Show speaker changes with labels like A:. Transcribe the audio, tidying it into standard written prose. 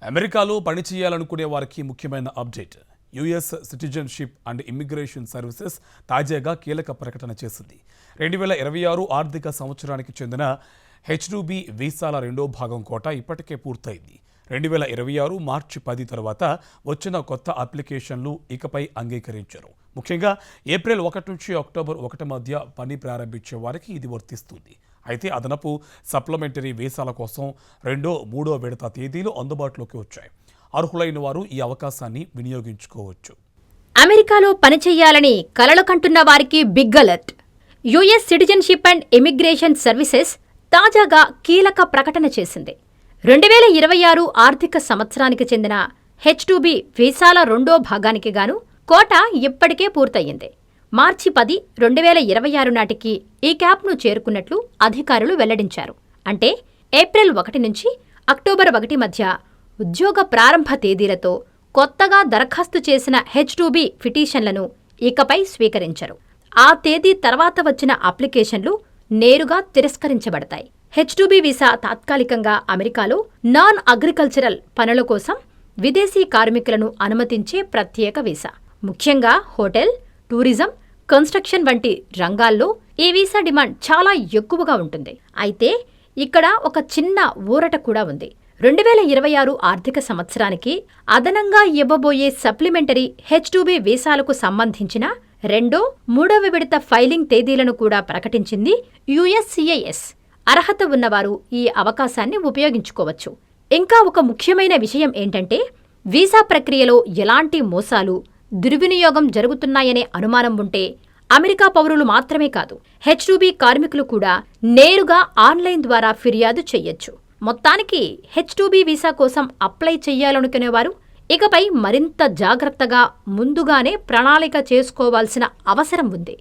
A: అమెరికాలో పనిచేయాలనుకునే వారికి ముఖ్యమైన update. US citizenship and immigration services తాజాగా కీలక ప్రకటన చేసింది. 2026 ఆర్థిక సంవత్సరానికి చెందిన H-2B వీసాల రెండో భాగం కోటా ఇప్పటికే పూర్తయింది. 2026 మార్చి 10 తర్వాత వచ్చిన కొత్త అప్లికేషన్లు ఇకపై అంగీకరించారు. ముఖ్యంగా ఏప్రిల్ 1 నుంచి అక్టోబర్ 1 మధ్య పని ప్రారంభించే వారికి ఇది వర్తిస్తుంది. అయితే అదనపు సప్లిమెంటరీ వీసాల కోసం 2, 3 విడత తేదీలు అందుబాటులోకి వచ్చాయి. అర్హులైన వారు ఈ అవకాశాన్ని వినియోగించుకోవచ్చు.
B: అమెరికాలో పనిచేయాలని కలలు కంటున్న వారికి big alert. US citizenship and immigration services తాజాగా కీలక ప్రకటన చేసింది. 2026 ఆర్థిక సంవత్సరానికి చెందిన H-2B వీసాల రెండో భాగానికి గాను కోటా ఇప్పటికే పూర్తయింది. మార్చి 10, 2026 నాటికి ఈ క్యాప్ను చేరుకున్నట్లు అధికారులు వెల్లడించారు. అంటే ఏప్రిల్ 1 నుంచి అక్టోబర్ 1 మధ్య ఉద్యోగ ప్రారంభ తేదీలతో కొత్తగా దరఖాస్తు చేసిన H-2B పిటిషన్లను ఇకపై స్వీకరించరు. ఆ తేదీ తర్వాత వచ్చిన అప్లికేషన్లు నేరుగా తిరస్కరించబడతాయి. H-2B వీసా తాత్కాలికంగా అమెరికాలో నాన్ అగ్రికల్చరల్ పనుల కోసం విదేశీ కార్మికులను అనుమతించే ప్రత్యేక వీసా. ముఖ్యంగా హోటల్, టూరిజం, కన్స్ట్రక్షన్ వంటి రంగాల్లో ఈ వీసా డిమాండ్ చాలా ఎక్కువగా ఉంటుంది. అయితే ఇక్కడ ఒక చిన్న ఊరట కూడా ఉంది. 2026 ఆర్థిక సంవత్సరానికి అదనంగా ఇవ్వబోయే సప్లిమెంటరీ H-2B వీసాలకు సంబంధించిన 2, 3వ విడత ఫైలింగ్ తేదీలను కూడా ప్రకటించింది USCIS. అర్హత ఉన్నవారు ఈ అవకాశాన్ని ఉపయోగించుకోవచ్చు. ఇంకా ఒక ముఖ్యమైన విషయం ఏంటంటే, వీసా ప్రక్రియలో ఎలాంటి మోసాలు, దుర్వినియోగం జరుగుతున్నాయనే అనుమానం ఉంటే అమెరికా పౌరులు మాత్రమే కాదు, H-2B కార్మికులు కూడా నేరుగా ఆన్లైన్ ద్వారా ఫిర్యాదు చెయ్యొచ్చు. మొత్తానికి H-2B వీసా కోసం అప్లై చెయ్యాలనుకునేవారు ఇకపై మరింత జాగ్రత్తగా ముందుగానే ప్రణాళిక చేసుకోవాల్సిన అవసరం ఉంది.